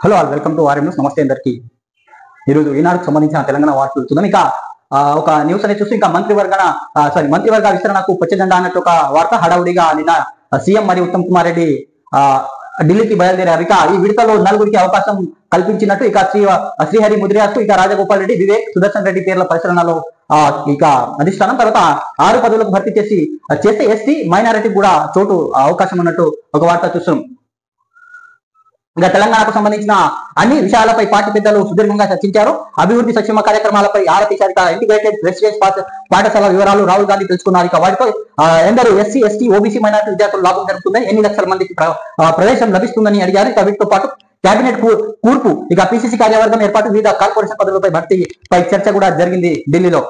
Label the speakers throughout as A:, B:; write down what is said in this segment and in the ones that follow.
A: Hello all welcome to RM news. నమస్తే అందరికీ. ఈరోజు ఈనాడుకు సంబంధించిన తెలంగాణ వార్తలు చూద్దాం. ఇక ఒక న్యూస్ అనేది చూసి ఇంకా మంత్రివర్గ విస్తరణకు పచ్చజెండా అన్నట్టు ఒక వార్త హడావుడిగా నిన్న సీఎం మరియు ఉత్తమ్ కుమార్ రెడ్డి ఢిల్లీకి బయలుదేరారు. ఇక ఈ విడతలో నలుగురికి అవకాశం కల్పించినట్టు ఇక శ్రీహరి ముదిరాజు, ఇక రాజగోపాల్ రెడ్డి, వివేక్, సుదర్శన్ రెడ్డి పేర్ల పరిశీలనలో ఇక అధిష్టానం తర్వాత 6 పదవులకు భర్తీ చేస్తే ఎస్టీ మైనారిటీ కూడా చోటు అవకాశం ఉన్నట్టు ఒక వార్త చూస్తున్నాం. ఇంకా తెలంగాణకు సంబంధించిన అన్ని విషయాలపై పార్టీ పెద్దలు సుదీర్ఘంగా చర్చించారు. అభివృద్ధి సంక్షేమ కార్యక్రమాలపై ఆరా తీశారు. ఇంటిగ్రేటెడ్ రెసిడెన్స్ పాఠశాల వివరాలు రాహుల్ గాంధీ తెలుసుకున్నారు. ఇక వాటితో ఎందరూ ఎస్సీ, ఎస్టీ, ఓబీసీ మైనారిటీ విద్యార్థులు లాభం జరుగుతుందని, ఎన్ని లక్షల మందికి ప్రవేశం లభిస్తుందని అడిగారు. ఇక వీటితో పాటు కేబినెట్ కూర్పు, ఇక పిసిసి కార్యవర్గం ఏర్పాటు, వివిధ కార్పొరేషన్ పదవులపై భర్తీపై చర్చ కూడా జరిగింది ఢిల్లీలో.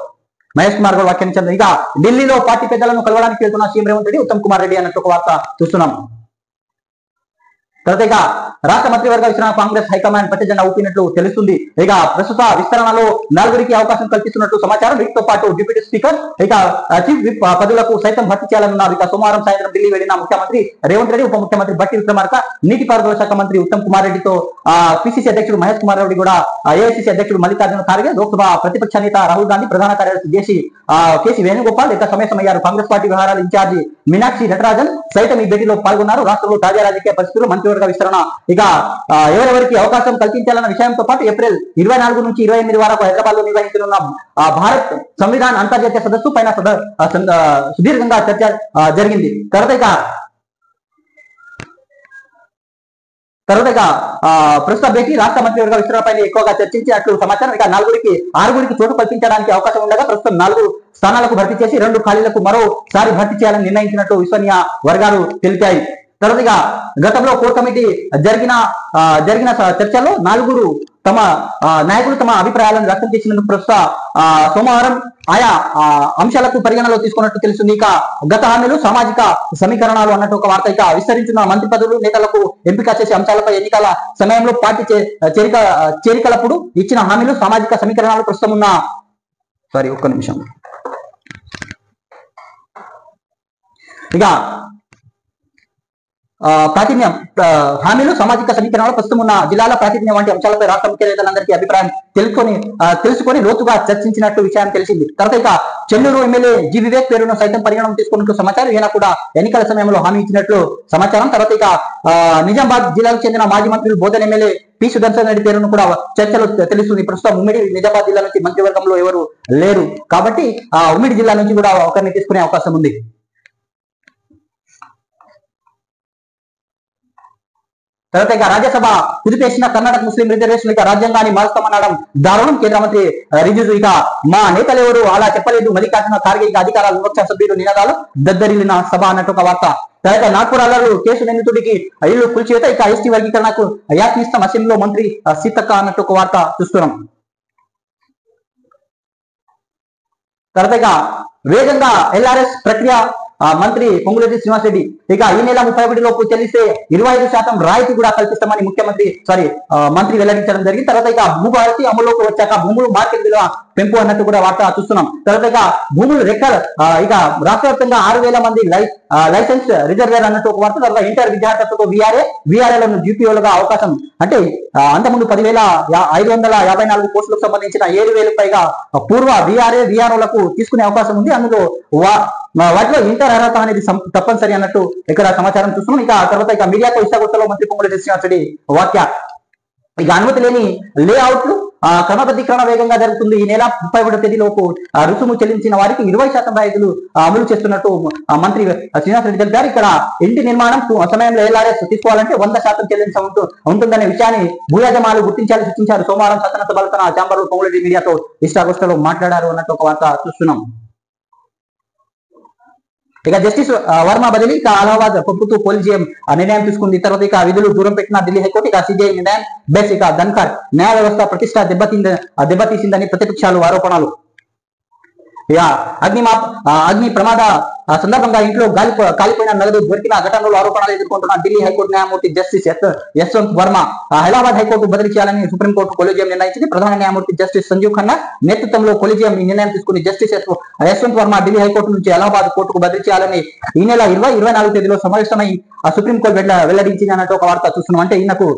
A: మహేష్ కుమార్ కూడా వ్యాఖ్యానించారు. ఇక ఢిల్లీలో పార్టీ పెద్దలను కలవడానికి వెళ్తున్న సీఎం రేవంత్ రెడ్డి, ఉత్తమ్ కుమార్ రెడ్డి అన్నట్టు ఒక వార్త చూస్తున్నాం. తర్వాత ఇక రాష్ట్ర మంత్రివర్గ విస్తరణ కాంగ్రెస్ హైకమాండ్ పచ్చజెండా ఊపినట్లు తెలుస్తుంది. ఇక ప్రస్తుత విస్తరణలో నలుగురికి అవకాశం కల్పిస్తున్నట్టు సమాచారం. వీటితో పాటు డిప్యూటీ స్పీకర్, ఇక చీఫ్ విప్ పదవులకు సైతం భర్తీ చేయాలన్నారు. ఇక సోమవారం సాయంత్రం ఢిల్లీ వెళ్లిన ముఖ్యమంత్రి రేవంత్ రెడ్డి, ఉప ముఖ్యమంత్రి బట్టి విక్రమార్క, నీటిపారుదల శాఖ మంత్రి ఉత్తమ్ కుమార్ రెడ్డితో పిసిసి అధ్యక్షుడు మహేష్ కుమార్ రెడ్డి కూడా, ఏఐసిసి అధ్యక్షుడు మల్లికార్జున ఖార్గే, లోక్సభ ప్రతిపక్ష నేత రాహుల్ గాంధీ, ప్రధాన కార్యదర్శి కేసీ వేణుగోపాల్ ఇక సమావేశమయ్యారు. కాంగ్రెస్ పార్టీ వ్యవహారాల ఇన్ఛార్జి మీనాక్షి నటరాజన్ సైతం ఈ భేటీలో పాల్గొన్నారు. రాష్ట్రంలో తాజా రాజకీయ పరిస్థితులు, మంత్రివర్గ విస్తరణ, ఇక ఎవరెవరికి అవకాశం కల్పించాలన్న విషయంతో పాటు ఏప్రిల్ 24 నుంచి 28 వరకు హైదరాబాద్ లో నిర్వహించనున్న భారత్ సంవిధాన అంతర్జాతీయ సదస్సు పైన సుదీర్ఘంగా చర్చ జరిగింది. తర్వాత ప్రస్తుత భేటీ రాష్ట్ర మంత్రివర్గ విస్తరణపై ఎక్కువగా చర్చించినట్లు సమాచారం. ఇక 6గురికి చోటు కల్పించడానికి అవకాశం ఉండగా ప్రస్తుతం 4 స్థానాలకు భర్తీ చేసి 2 ఖాళీలకు మరోసారి భర్తీ చేయాలని నిర్ణయించినట్టు విశ్వసనీయ వర్గాలు తెలిపాయి. తర్వాత గతంలో కోర్ కమిటీ జరిగిన చర్చలో 4 నాయకులు తమ అభిప్రాయాలను వ్యక్తం చేసినందుకు ప్రస్తుత సోమవారం ఆయా అంశాలకు పరిగణలో తీసుకున్నట్టు తెలుస్తుంది. ఇక గత హామీలు, సామాజిక సమీకరణాలు అన్నట్టు ఒక వార్త. ఇక విస్తరించిన మంత్రి పదవులు, నేతలకు ఎంపిక చేసే అంశాలపై ఎన్నికల సమయంలో పార్టీ చేరికలప్పుడు ఇచ్చిన హామీలు, సామాజిక సమీకరణాలు ప్రస్తుతం ఉన్న ఇక ప్రాతినిధ్యం హామీలు, సామాజిక సమీకరణాలు, ప్రస్తుతం ఉన్న జిల్లాల ప్రాతినిధ్యం వంటి అంశాలపై రాష్ట్ర ముఖ్య నేతలందరికీ అభిప్రాయం తెలుసుకొని లోతుగా చర్చించినట్టు విషయం తెలిసింది. తర్వాత ఇక చెన్నూరు ఎమ్మెల్యే జి వివేక్ పేరును సైతం పరిగణన తీసుకున్నట్లు సమాచారం. ఈయన కూడా ఎన్నికల సమయంలో హామీ ఇచ్చినట్లు సమాచారం. తర్వాత ఇక నిజామాబాద్ జిల్లాకు చెందిన మాజీ మంత్రులు బోధన్ ఎమ్మెల్యే పి సుదర్శన్ రెడ్డి పేరును కూడా చర్చలు తెలుస్తుంది. ప్రస్తుతం ఉమ్మడి నిజామాబాద్ జిల్లా నుంచి మంత్రివర్గంలో ఎవరు లేరు కాబట్టి ఉమ్మడి జిల్లా నుంచి కూడా ఒకరిని తీసుకునే అవకాశం ఉంది. తర్వాత ఇక రాజ్యసభ కుదిపేసిన కర్ణాటక ముస్లిం రిజర్వేషన్, ఇక రాజ్యాంగాన్ని మారుస్తామనడం దారుణం. కేంద్ర మంత్రి రిజిజు, ఇక మా నేతలు ఎవరు అలా చెప్పలేదు. మల్లికార్జున ఖార్గే, ఇక అధికార విపక్ష సభ్యులు నినాదాలు దద్దరిల్లిన సభ అన్నట్టు ఒక వార్త. తర్వాత నాగ్పూర్ అల్లర్లు కేసు నిందితుడికి ఇల్లు కూల్చివేత, ఇక ఎస్టీ వర్గీకరణకు యాత్నిస్తాం అసెంబ్లీలో మంత్రి సీతక్క అన్నట్టు ఒక వార్త చూస్తున్నాం. తర్వాత ఇక వేగంగా ఎల్ఆర్ఎస్ ప్రక్రియ, మంత్రి పొంగులేటి శ్రీనివాసరెడ్డి, ఇక ఈ నెల 31 లోపు చెల్లిస్తే 25% రాయితీ కూడా కల్పిస్తామని మంత్రి వెల్లడించడం జరిగింది. తర్వాత ఇక భూభారతి అమలులోకి వచ్చాక భూములు మార్కెట్ విలువ పెంపు అన్నట్టు కూడా వార్త చూస్తున్నాం. తర్వాత ఇక భూములు ఇక రాష్ట్ర వ్యాప్తంగా 6,000 మంది లైసెన్స్ రిజర్వేర్ అన్నట్టు ఒక వార్త. తర్వాత ఇంటర్ విద్యార్థులతో విఆర్ఏలను జీపీఓలుగా అవకాశం, అంటే అంతకుముందు 10,554 పోస్టులకు సంబంధించిన 7,000 పైగా పూర్వ విఆర్ఓలకు తీసుకునే అవకాశం ఉంది. అందులో వాటిలో ఇంటర్ అర్హత అనేది తప్పనిసరి అన్నట్టు ఇక్కడ సమాచారం చూస్తున్నాం. ఇక తర్వాత ఇక మీడియాకు ఇష్టాగొత్తలో మంత్రి పొంగులేటి శ్రీనివాసరెడ్డి వ్యాఖ్య. ఇక అనుమతి లేని లేఅవుట్లు క్రమబద్ధీకరణ వేగంగా జరుగుతుంది. ఈ నెల 31వ తేదీలోపు రుసుము చెల్లించిన వారికి 20% రాయితీలు అమలు చేస్తున్నట్టు మంత్రి శ్రీనివాసరెడ్డి తెలిపారు. ఇక్కడ ఇంటి నిర్మాణం సమయంలో ఎల్ఆర్ఎస్ తీసుకోవాలంటే 100% చెల్లించ ఉంటుందనే విషయాన్ని భూయజమానులు గుర్తించాలని సూచించారు. సోమవారం శాసనసభలో తన ఛాంబర్లో పొంగులేటి మీడియాతో ఇష్టాగోష్ఠిలో మాట్లాడారు అన్నట్టు ఒక వార్త చూస్తున్నాం. ఇక జస్టిస్ వర్మ బదిలీ, ఇక అలహాబాద్ పంపుతూ కొలిజియం నిర్ణయం తీసుకుంది. తర్వాత ఇక విధులు దూరం పెట్టిన ఢిల్లీ హైకోర్టు, ఇక సిజేఐ నిర్ణయం బేస్, ఇక ధన్కర్ న్యాయ వ్యవస్థ ప్రతిష్ట దెబ్బతీసిందని ప్రతిపక్షాలు ఆరోపణలు. ఇక అగ్ని ప్రమాద సందర్భంగా ఇంట్లో కాలిపోయిన నగదు దొరికిన ఘటనలో ఆరోపణలు ఎదుర్కొంటున్న ఢిల్లీ హైకోర్టు న్యాయమూర్తి జస్టిస్ యశ్వంత్ వర్మ హైదరాబాద్ హైకోర్టు బదిలీ చేయాలని సుప్రీంకోర్టు కొలిజియం నిర్ణయించింది. ప్రధాన న్యాయమూర్తి జస్టిస్ సంజీవ్ ఖన్నా నేతృత్వంలో కొలిజియం ఈ నిర్ణయం తీసుకుని జస్టిస్ యశ్వంత్ వర్మ ఢిల్లీ హైకోర్టు నుంచి అలహాబాద్ కోర్టుకు బదిలీ చేయాలని ఈ నెల 24 తేదీలో సమావేశమై సుప్రీంకోర్టు వెల్లడించింది అన్నట్టు ఒక వార్త చూస్తున్నాం. అంటే ఈయనకు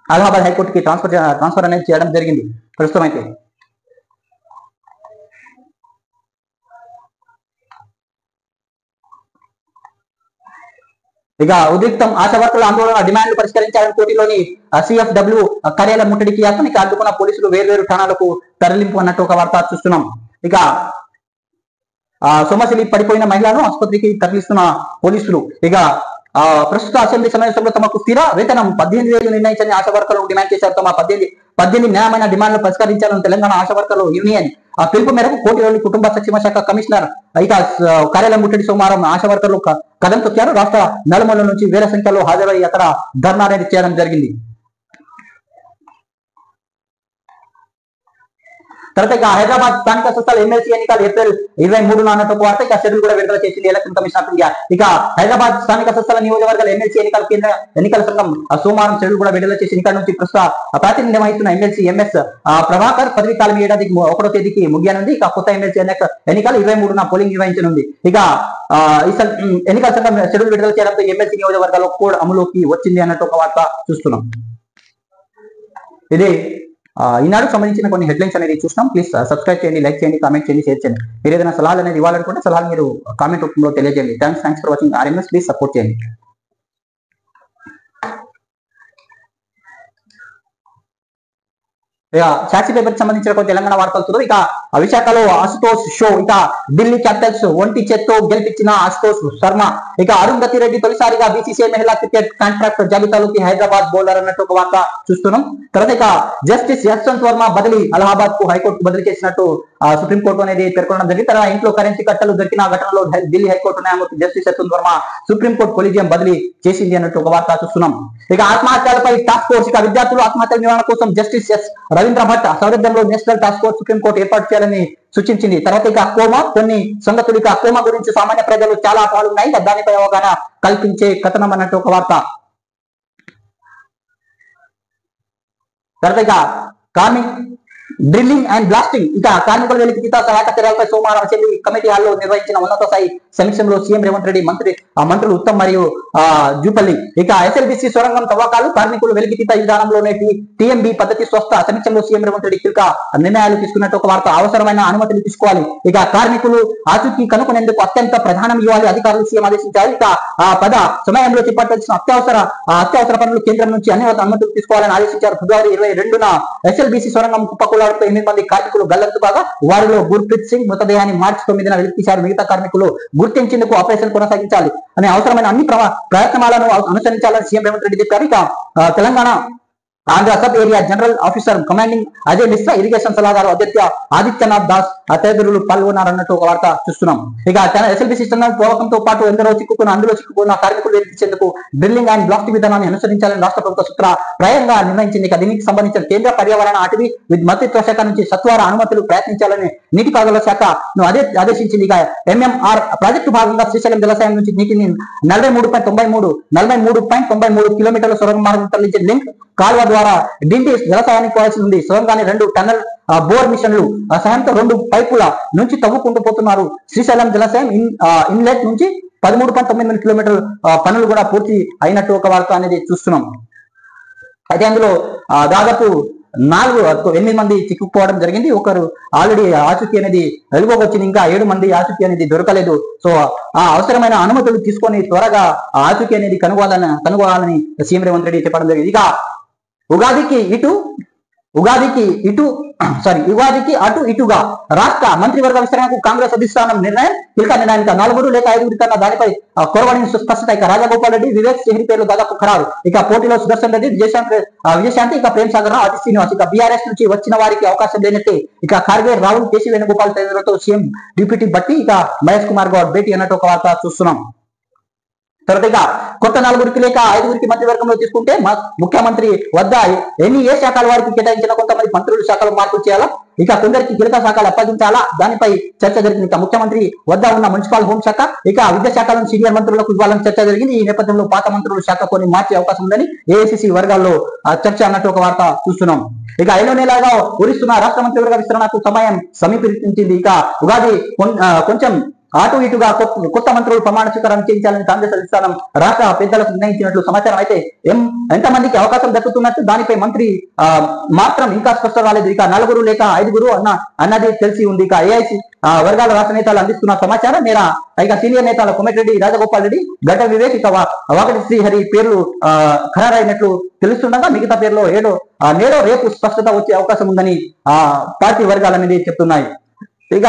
A: అలహాబాద్ హైకోర్టుకి ట్రాన్స్ఫర్ అనేది చేయడం జరిగింది ప్రస్తుతం అయితే. ఇక ఉద్రిక్తం, ఆశా వర్కర్ల ఆందోళన డిమాండ్లు పరిష్కరించాలని కోర్టులోని CFW కార్యాలయం ముట్టడికి అతనికి అడ్డుకున్న పోలీసులు వేర్వేరు ఠాణాలకు తరలింపు అన్నట్టు ఒక వార్త చూస్తున్నాం. ఇక సొమ్మసిలి పడిపోయిన మహిళలను ఆసుపత్రికి తరలిస్తున్న పోలీసులు. ఇక ప్రస్తుత అసెంబ్లీ సమావేశంలో తమకు స్థిర వేతనం 18,000 నిర్ణయించని ఆశా వర్కర్లు డిమాండ్ చేశారు. తమ 18 న్యాయమైన డిమాండ్లు పరిష్కరించాలని తెలంగాణ ఆశా వర్కర్లు యూనియన్ పిలుపు మేరకు కోటిలోని కుటుంబ సంక్షేమ శాఖ కమిషనర్ ఇక కార్యాలయం ముట్టడి సోమవారం ఆశా వర్కర్లు కదం తొక్కారు. రాష్ట్ర నలుమూలల నుంచి వేల సంఖ్యలో హాజరై అక్కడ ధర్నా అనేది చేయడం జరిగింది. తర్వాత ఇక హైదరాబాద్ స్థానిక సంస్థల ఎమ్మెల్సీ ఎన్నికలు ఏప్రిల్ 23 అన్నట్టు వార్త ఇక షెడ్యూల్ కూడా విడుదల చేసింది ఎలక్షన్ కమిషన్ ఆఫ్ ఇండియా. ఇక హైదరాబాద్ స్థానిక సంస్థల నియోజకవర్గాల ఎమ్మెల్సీ ఎన్నికల కేంద్ర ఎన్నికల సంఘం సోమవారం షెడ్యూల్ కూడా విడుదల చేసి ఇక్కడ నుంచి ప్రస్తుత ప్రాతినిధ్యం వహిస్తున్న ఎమ్మెల్సీ MS ప్రభాకర్ పదవి కాలం ఏడాది 1వ తేదీకి ముగియనుంది. ఇక కొత్త ఎమ్మెల్సీ ఎన్నికలు 23న పోలింగ్ నిర్వహించనుంది. ఇక ఎన్నికల సంఘం షెడ్యూల్ విడుదల చేయడంతో ఎమ్మెల్సీ నియోజకవర్గాల్లో కోడ్ అమలులోకి వచ్చింది అన్నట్టు ఒక వార్త చూస్తున్నాం. ఇది ఈనాడు సంబంధించిన కొన్ని హెడ్లైన్స్ అనేది చూసినాం. ప్లీజ్ సబ్స్క్రైబ్ చేయండి, లైక్ చేయండి, కామెంట్ చేయండి, షేర్ చేయండి. మీరు ఏదైనా సలహాలు అనేది ఇవ్వాలనుకుంటే సలహాలు మీరు కామెంట్ రూపంలో తెలియజేయండి. Thanks for watching RMS. Please support చేయండి. ఇక సాక్షి పేపర్ సంబంధించిన తెలంగాణ వార్తలు చూద్దాం. ఇక విశాఖలో ఆశుతోష్ షో. ఇక ఢిల్లీ క్యాపిటల్స్ ఒంటి చేత్తో గెలిపించిన ఆశుతోష్ శర్మ. ఇక అరుంధతి రెడ్డి తొలిసారిగా BCCI మహిళా క్రికెట్ కాంట్రాక్ట్ జాబితాలోకి హైదరాబాద్ బౌలర్ అన్నట్టు ఒక వార్త చూస్తున్నాం. తర్వాత ఇక జస్టిస్ యశ్వంత్ వర్మ బదిలీ అలహాబాద్ కు హైకోర్టు బదిలీ చేసినట్టు సుప్రీంకోర్టు అనేది పేర్కొనడం జరిగింది. తర్వాత ఇంట్లో కరెన్సీ కట్టలు దొరికిన ఘటనలో ఢిల్లీ హైకోర్టు న్యాయమూర్తి justice Yashwant Varma supreme court collegium బదిలీ చేసింది అన్నట్టు ఒక వార్త చూస్తున్నాం. ఇక ఆత్మహత్యలపై టాస్క్ ఫోర్స్. ఇక విద్యార్థులు ఆత్మహత్యల నివారణ కోసం జస్టిస్ రవీంద్ర భట్ సారథ్యంలో నేషనల్ టాస్క్ ఫోర్స్ సుప్రీంకోర్టు ఏర్పాటు చేయాలని సూచించింది. తర్వాత ఇక కోమా కొన్ని సంగతులు. ఇక కోమా గురించి సామాన్య ప్రజలు చాలా పాల్గొన్నాయి. దానిపై అవగాహన కల్పించే కథనం అన్నట్టు ఒక వార్త. తర్వాత ఇక డ్రిల్లింగ్ అండ్ బ్లాస్టింగ్. ఇక కార్మికుల వెలికితీత సహాయక చర్యలపై సోమవారం అసెంబ్లీ కమిటీ హాల్లో నిర్వహించిన ఉన్నత స్థాయి సమీక్షలో సీఎం రేవంత్ రెడ్డి మంత్రులు ఉత్తమ్ మరియు జూపల్లి. ఇక SLBC సొరంగం తవ్వకాలు కార్మికులు వెలికితీత విధానంలోనే TMB పద్ధతి స్వస్థ సమీక్షలో సీఎం రేవంత్ రెడ్డి కీలక నిర్ణయాలు తీసుకున్నట్టు ఒక వార్త. అవసరమైన అనుమతులు తీసుకోవాలి. ఇక కార్మికులు ఆచూకీ కనుక్కునేందుకు అత్యంత ప్రధానం ఇవ్వాలి అధికారులు సీఎం ఆదేశించారు. ఇక సమయంలో చేపట్టాల్సిన అత్యవసర పనులు కేంద్రం నుంచి అన్ని అనుమతులు తీసుకోవాలని ఆదేశించారు. ఫిబ్రవరి 22న SLBC సొరంగం కుప్పకూల 8 మంది కార్మికులు గల్లంతు కాగా వారిలో గుర్ప్రీత్ సింగ్ మృతదేహాన్ని మార్చి 9న వెలికితీశారు. మిగతా కార్మికులు గుర్తించేందుకు ఆపరేషన్ కొనసాగించాలి అనే అవసరమైన అన్ని ప్రయత్నాలను అనుసరించాలని సీఎం రేవంత్ రెడ్డి చెప్పారు. ఇక Telangana Andhra sub area general officer commanding Ajay Mishra, irrigation సలహాదారు అధ్యక్ష ఆదిత్యనాథ్ దాస్ తదితరులు పాల్గొన్నారన్నట్టు ఒక వార్త చూస్తున్నాం. ఇక SLBC పోవకంతో పాటు అందులో చిక్కుకున్న కార్మికులు వెలికించేందుకు డ్రిల్లింగ్ అండ్ బ్లాస్టింగ్ విధానాన్ని అనుసరించాలని రాష్ట్ర ప్రభుత్వ సూత్రప్రాయంగా నిర్ణయించింది. ఇక దీనికి సంబంధించిన కేంద్ర పర్యావరణ అటవీ మంత్రిత్వ శాఖ నుంచి సత్వర అనుమతులు ప్రయత్నించాలని నీటిపారుదల శాఖను ఆదేశించింది. ఇక MMR ప్రాజెక్టు భాగంగా శ్రీశైలం జలాశయం నుంచి నీటిని 43.93 కిలోమీటర్ల సొరంగ మార్గం తరలించే లింక్ కాల్వ ద్వారా డిండి జలాశయానికి పోవాల్సి ఉంది. సొరంగాన్ని 2 టన్నల్ బోర్ మిషన్లు సహాయంతో 2 పైపుల నుంచి తవ్వుకుంటూ పోతున్నారు. శ్రీశైలం జలాశయం ఇన్లెట్ నుంచి 13.98 కిలోమీటర్ల పనులు కూడా పూర్తి అయినట్టు ఒక వార్త అనేది చూస్తున్నాం. అయితే అందులో దాదాపు 8 మంది చిక్కుకోవడం జరిగింది. ఒకరు ఆల్రెడీ ఆచూకీ అనేది వెలుగులోకి వచ్చింది. ఇంకా 7 మంది ఆచూకీ అనేది దొరకలేదు. సో అవసరమైన అనుమతులు తీసుకొని త్వరగా ఆచూకీ అనేది కనుగొనాలని సీఎం రేవంత్ రెడ్డి చెప్పడం జరిగింది. ఇక ఉగాదికి అటు ఇటుగా రాష్ట్ర మంత్రివర్గ విస్తరణకు కాంగ్రెస్ అధిష్టానం కీలక నిర్ణయం. 4 లేక 5 కన్నా దానిపై కొరవడిన స్పష్టత. ఇక రాజగోపాల్ రెడ్డి, వివేక్ చెహ్రీ పేర్లు దాదాపు ఖరారు. ఇక పోటీలో సుదర్శన్ రెడ్డి, విజయశాంతి, ఇక ప్రేమ్ సాగర్ రావు, ఆది శ్రీనివాస్. ఇక BRS నుంచి వచ్చిన వారికి అవకాశం లేనట్టే. ఇక ఖార్గే, రాహుల్, కేసీ వేణుగోపాల్ తదితరులతో సీఎం డిప్యూటీ బట్టి ఇక మహేష్ కుమార్ గౌడ్ భేటీ అన్నట్టు ఒక వార్త చూస్తున్నాం. తర్వాత ఇక కొత్త 4 లేక 5 మంత్రివర్గంలో తీసుకుంటే ముఖ్యమంత్రి వద్ద ఏ శాఖల వారికి కేటాయించిన కొంతమంది మంత్రులు శాఖలు మార్పులు చేయాలా, ఇక కొందరికి కీలక శాఖలు అప్పగించాలా, దానిపై చర్చ జరిగింది. ఇక ముఖ్యమంత్రి వద్ద ఉన్న మున్సిపల్ హోంశాఖ, ఇక విద్యాశాఖలను సీనియర్ మంత్రులకు ఇవ్వాలని చర్చ జరిగింది. ఈ నేపథ్యంలో పాత మంత్రుల శాఖ కొన్ని మార్చే అవకాశం ఉందని AICC వర్గాల్లో చర్చ అన్నట్టు ఒక వార్త చూస్తున్నాం. ఇక 5వ నెలగా ఉరిస్తున్న రాష్ట్ర మంత్రివర్గ విస్తరణకు సమయం సమీపించింది. ఇక ఉగాది కొంచెం అటు ఇటుగా కొత్త మంత్రులు ప్రమాణ స్వీకారం చేయించాలని కాంగ్రెస్ అధిష్టానం రాష్ట్ర పెద్దలకు నిర్ణయించినట్లు సమాచారం. అయితే ఎంతమందికి అవకాశం దక్కుతున్నట్టు దానిపై మంత్రి మాత్రం ఇంకా స్పష్టం రాలేదు. ఇక 4 లేక 5 అన్నది తెలిసి ఉంది. ఇక ఏఐసి వర్గాల రాష్ట్ర నేతలు అందిస్తున్న సమాచారం మేర ఇక సీనియర్ నేతల కోమటిరెడ్డి, రాజగోపాల్ రెడ్డి, గడ్డ వివేక్, ఇక వాకటి శ్రీహరి పేర్లు ఖరారైనట్లు తెలుస్తుండగా మిగతా పేర్లో నేడో రేపు స్పష్టత వచ్చే అవకాశం ఉందని పార్టీ వర్గాల మీద చెప్తున్నాయి. ఇక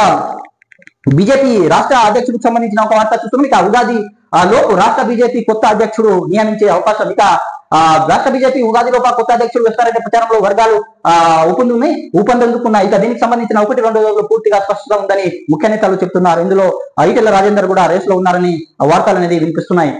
A: బీజేపీ రాష్ట్ర అధ్యక్షుడికి సంబంధించిన ఒక వార్త చూస్తున్నాం. ఇక ఉగాది లోపు రాష్ట్ర బీజేపీ కొత్త అధ్యక్షుడు నియమించే అవకాశం. ఇక రాష్ట్ర బీజేపీ ఉగాది లోప కొత్త అధ్యక్షుడు వస్తారంటే ప్రచారంలో వర్గాలు ఊపందుకున్నాయి. ఇక దీనికి సంబంధించిన 1-2 రోజులు పూర్తిగా స్పష్టత ఉందని ముఖ్య నేతలు చెప్తున్నారు. ఇందులో ఈటెల రాజేందర్ కూడా రేస్ లో ఉన్నారని వార్తలు అనేది వినిపిస్తున్నాయి.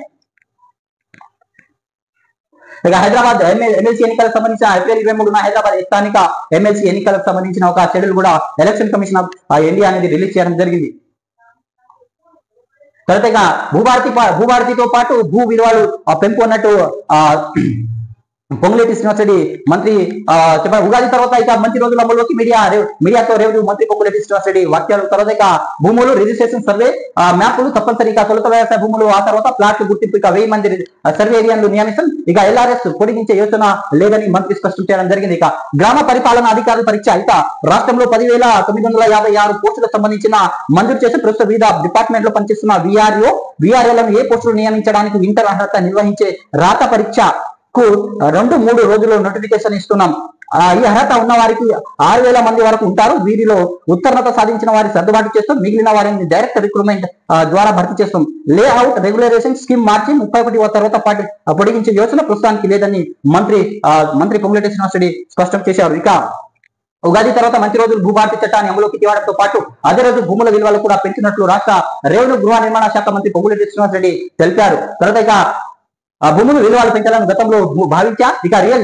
A: ఇక హైదరాబాద్ ఎమ్మెల్సీ ఎన్నికలకు సంబంధించిన ఏప్రిల్ 23న హైదరాబాద్ స్థానిక ఎమ్మెల్సీ ఎన్నికలకు సంబంధించిన ఒక షెడ్యూల్ కూడా ఎలక్షన్ కమిషన్ ఆఫ్ ఇండియా అనేది రిలీజ్ చేయడం జరిగింది. తర్వాత ఇక భూభారతితో పాటు భూ విలువలు పెంపు అన్నట్టు పొంగులేటి శ్రీనివాసరెడ్డి మంత్రి చెప్పారు. ఉగాది తర్వాత ఇక మంచి రోజుల అమలులోకి మీడియాతో రెవెన్యూ మంత్రి పొంగులేటి శ్రీనివాసరెడ్డి వాక్యాలు. తర్వాత ఇక భూములు రిజిస్ట్రేషన్ సర్వే మ్యాప్లు తప్పనిసరిగా తొలుత వ్యవసాయ భూములు, ఆ తర్వాత ప్లాట్లు గుర్తింపు, ఇక 1000 మంది సర్వే ఏరియాలు నియమితం. ఇక ఎల్ఆర్ఎస్ పొడిగించే యోచన లేదని మంత్రి స్పష్టం చేయడం జరిగింది. ఇక గ్రామ పరిపాలన అధికారుల పరీక్ష. ఇక రాష్ట్రంలో 10,956 పోస్టులకు సంబంధించిన మంజూరు చేసి ప్రస్తుత వివిధ డిపార్ట్మెంట్ లో పనిచేస్తున్న విఆర్ఏలను ఏ పోస్టులు నియమించడానికి ఇంటర్ అర్హత నిర్వహించే రాత పరీక్ష కు 2-3 రోజుల్లో నోటిఫికేషన్ ఇస్తున్నాం. ఈ అర్హత ఉన్న వారికి 6,000 మంది వరకు ఉంటారు. వీరిలో ఉత్తీర్ణత సాధించిన వారి సర్దుబాటు చేస్తాం, మిగిలిన వారిని డైరెక్ట్ రిక్రూట్మెంట్ ద్వారా భర్తీ చేస్తాం. లేఅవుట్ రెగ్యులరైజేషన్ స్కీమ్ మార్చి 31 తర్వాత పొడిగించే యోచన ప్రస్తుతానికి లేదని మంత్రి పొంగులేటి శ్రీనివాసరెడ్డి స్పష్టం చేశారు. ఇక ఉగాది తర్వాత మంచి రోజులు భూభారతి చట్టాన్ని అమలుకి తేవడంతో పాటు అదే రోజు భూముల విలువలు కూడా పెంచినట్లు రాష్ట్ర రెవెన్యూ గృహ నిర్మాణ శాఖ మంత్రి పొంగులేటి శ్రీనివాసరెడ్డి తెలిపారు. తర్వాత ఇక భూములు విలువలు పెంచాలని గతంలో భావించిన రియల్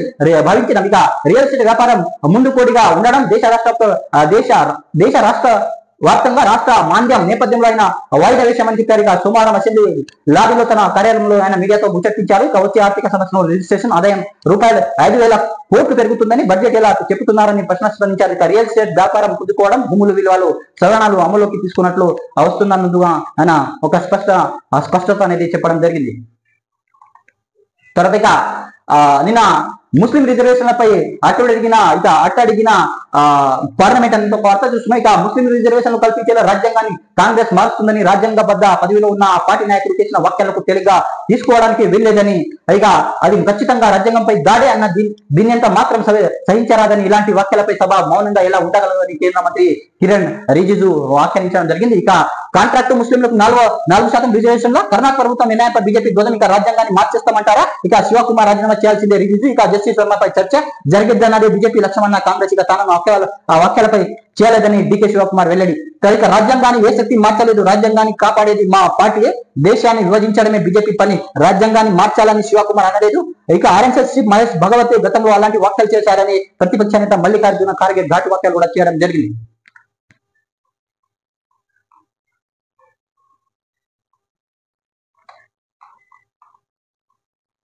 A: ఎస్టేట్ వ్యాపారం ముందు కోడిగా ఉండడం దేశ రాష్ట్ర వ్యాప్తంగా రాష్ట్ర మాంద్యం నేపథ్యంలో ఆయన వాయిదా వేశామని చెప్పారు. ఇక సోమవారం అసెంబ్లీ లాబీలో తన కార్యాలయంలో ఆయన మీడియాతో ముచ్చటించారు. ఇక వచ్చే ఆర్థిక సంవత్సరంలో రిజిస్ట్రేషన్ ఆదాయం ₹5,000 కోట్లు పెరుగుతుందని బడ్జెట్ ఎలా చెబుతున్నారని ప్రశ్నించారు. ఇక రియల్ ఎస్టేట్ వ్యాపారం కుదుకోవడం, భూముల విలువలు సవరణలు అమలులోకి తీసుకున్నట్లు వస్తున్నందుగా ఆయన ఒక స్పష్టత అనేది చెప్పడం జరిగింది. తర్వాత ఇక నిన్న ముస్లిం రిజర్వేషన్లపై అట్టడిగిన పార్లమెంట్ అనేది ఒక వార్త చూస్తున్నాం. ఇక ముస్లిం రిజర్వేషన్లు కల్పించేలా రాజ్యాంగాన్ని కాంగ్రెస్ మారుస్తుందని రాజ్యాంగబద్ధ పదవిలో ఉన్న ఆ పార్టీ నాయకులు చేసిన వ్యాఖ్యలకు తేలిగ్గా తీసుకోవడానికి వీల్లేదని, ఇక అది ఖచ్చితంగా రాజ్యాంగంపై దాడే అన్న దీన్ని ఎంత మాత్రం సహించరాదని, ఇలాంటి వ్యాఖ్యలపై సభ మౌనంగా ఎలా ఉండగలదని కేంద్ర మంత్రి కిరణ్ రిజిజు వ్యాఖ్యానించడం జరిగింది. ఇక కాంట్రాక్ట్ ముస్లింలకు 4% రిజర్వేషన్ల కర్ణాటక ప్రభుత్వం నిర్ణయంపై బీజేపీ ధ్వజం. ఇక రాజ్యాంగాన్ని మార్చేస్తామంటారా? ఇక శివకుమార్ రాజీనామా చేయాల్సిందే రిజిజు. ఇక జస్టిస్ వర్మపై చర్చ జరిగిద్దన్నది బీజేపీ లక్ష్యమన్న కాంగ్రెస్ ఇక తనను ఆ వ్యాఖ్యలపై చేయలేదని డికే శివకుమార్ వెల్లడి. ఇక రాజ్యాంగాన్ని ఏ శక్తి మార్చలేదు, రాజ్యాంగాన్ని కాపాడేది మా పార్టీయే, దేశాన్ని విభజించడమే బీజేపీ పని, రాజ్యాంగాన్ని మార్చాలని శివకుమార్ అనలేదు. ఇక ఆర్ఎస్ఎస్ చీఫ్ మహేష్ భగవత్ గతంలో అలాంటి వ్యాఖ్యలు చేశారని ప్రతిపక్ష నేత మల్లికార్జున ఖార్గే ఘాటు వ్యాఖ్యలు కూడా చేయడం జరిగింది.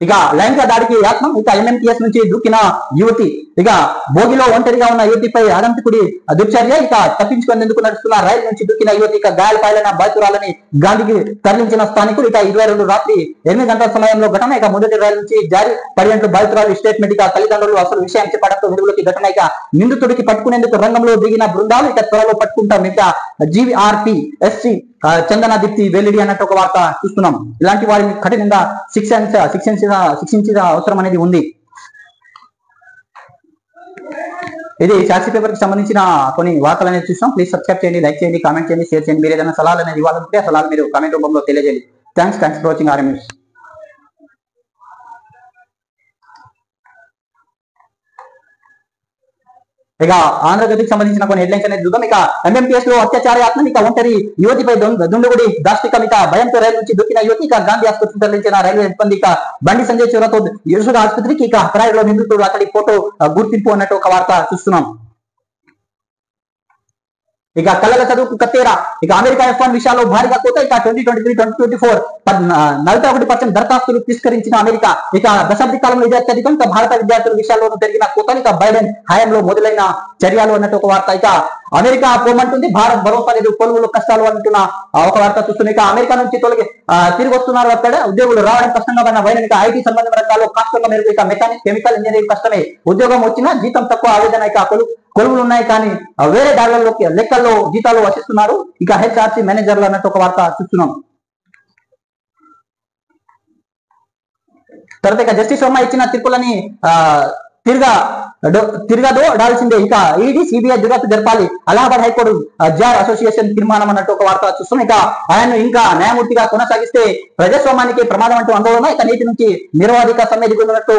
A: ఇక లైంగిక దాడికి యత్నం. ఇక ఎంఎంటీఎస్ నుంచి దూకిన యువతి. ఇక భోగిలో ఒంటరిగా ఉన్న యువతిపై ఆగంతకుడి దుర్చర్య. ఇక తప్పించుకునేందుకు నడుస్తున్న రైలు నుంచి దూకిన యువతి. ఇక గాయాలపాలైన బాధితురాలని గాంధీకి తరలించిన స్థానికులు. ఇక 22 రాత్రి 8 గంటల సమయంలో ఘటన. ఇక మొదటి రైలు నుంచి జారి పడినట్లు బాధితురాలు స్టేట్మెంట్. ఇక తల్లిదండ్రులు అసలు విషయం చెప్పడంతో వెలుగులోకి ఘటన. ఇక నిందితుడికి పట్టుకునేందుకు రంగంలో దిగిన బృందాలు. ఇక త్వరలో పట్టుకుంటాం. ఇక జీవీఆర్పీ ఎస్సీ చందన దీప్తి వెల్లడి అన్నట్టు ఒక వార్త చూస్తున్నాం. ఇలాంటి వారిని కఠినంగా శిక్షించిన అవసరం అనేది ఉంది. ఇది సాక్షి పేపర్ కి సంబంధించిన కొన్ని వార్తలు అనేది చూస్తాం. ప్లీజ్ సబ్స్క్రైబ్ చేయండి, లైక్ చేయండి, కామెంట్ చేయండి, షేర్ చేయండి. మీరు ఏదైనా సలహాలు అనేది ఇవ్వాలంటే ఆ సలహాలు మీరు కామెంట్ రూపంలో తెలియజేయండి. Thanks for watching RM news. ఇక ఆంధ్రజ్యోతికి సంబంధించిన కొన్ని హెడ్లైన్స్ అనేది చూద్దాం. ఇక ఎంఎంటీఎస్ లో అత్యాచార యత్నం. ఇక ఒంటరి యువతిపై దుండుగుడి దాష్టికం. ఇక భయంతో రైలు నుంచి దూకిన యువతి. ఇక గాంధీ ఆసుపత్రికి తరలించిన రైల్వే సిబ్బంది. ఇక బండి సంజయ్ చివరతో యశోద ఆసుపత్రికి. ఇక హరాయిలో నిందితుడు అతడి ఫోటో గుర్తింపు అన్నట్టు ఒక వార్త చూస్తున్నాం. ఇక కళ్ళల చదువుకు కత్తేరా. ఇక అమెరికా F1 విషయాల్లో భారీగా కోత. ఇక 2023-2024 41% దరఖాస్తులు తిరస్కరించిన అమెరికా. ఇక దశాబ్ది కాలంలో ఇది అత్యధికం. ఇక భారత విద్యార్థుల విషయాల్లోనూ పెరిగిన కోత. ఇక బైడెన్ హయాంలో మొదలైన చర్యలు అన్నట్టు ఒక వార్త. ఇక అమెరికా పోమంటుంది, భారత్ భరోసా లేదు, కొలువులు కష్టాలు అంటున్న ఒక వార్త చూస్తున్నాం. ఇక అమెరికా నుంచి తిరిగి వస్తున్నారు. అక్కడ ఉద్యోగులు రావడం కష్టంగా ఉన్న వైద్య ఐటీ సంబంధించిన రంగాల్లో కాస్తంగా మెరుగు. ఇక మెకానిక్, కెమికల్ ఇంజనీరింగ్ కష్టమే, ఉద్యోగం వచ్చినా జీతం తక్కువ, ఆవేదన. ఇక కొలువులు ఉన్నాయి కానీ వేరే దాడులలోకి లెక్కల్లో జీతాలు వసిస్తున్నారు. ఇక హెచ్ఆర్సీ మేనేజర్లు అన్నట్టు ఒక వార్త చూస్తున్నాం. తర్వాత ఇక జస్టిస్ వర్మ ఇచ్చిన తీర్పులని తిరగదోడాల్సిందే. ఇక ఈడీ సిబిఐ దర్యాప్తు జరపాలి, అలహాబాద్ హైకోర్టు జార్ అసోసియేషన్ తీర్మానం అన్నట్టు ఒక వార్త చూస్తున్నాం. ఇక ఆయన్ను ఇంకా న్యాయమూర్తిగా కొనసాగిస్తే ప్రజాస్వామ్యానికి ప్రమాదం అంటూ ఆందోళన. ఇక నీటి నుంచి నిరవధిక సమ్మె దిగుతున్నట్టు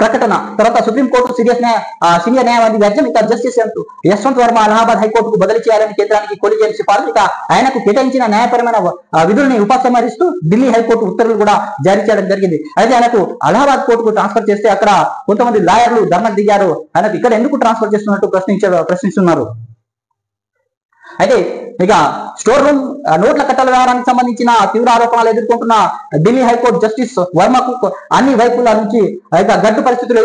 A: ప్రకటన. తర్వాత సుప్రీంకోర్టు సీనియర్ న్యాయవాది వ్యాజ్యం. ఇక జస్టిస్ యశ్వంత్ వర్మ అలహాబాద్ హైకోర్టుకు బదిలీ చేయాలని కేంద్రానికి కొలిజియం సిఫారసు. ఇక ఆయనకు కేటాయించిన న్యాయపరమైన విధుల్ని ఉపసంహరిస్తూ ఢిల్లీ హైకోర్టు ఉత్తర్వులు కూడా జారీ చేయడం జరిగింది. అయితే ఆయనకు అలహాబాద్ కోర్టుకు ట్రాన్స్ఫర్ చేస్తే అక్కడ కొంతమంది లాయర్లు ధర్నాకు దిగారు. ఆయనకు ఇక్కడ ఎందుకు ట్రాన్స్ఫర్ చేస్తున్నట్టు ప్రశ్నిస్తున్నారు. అయితే ఇక స్టోర్ రూమ్ నోట్ల కట్టల వ్యవహారానికి సంబంధించిన తీవ్ర ఆరోపణలు ఎదుర్కొంటున్న ఢిల్లీ హైకోర్టు జస్టిస్ వర్మకు అన్ని వైపుల నుంచి గడ్డు పరిస్థితులు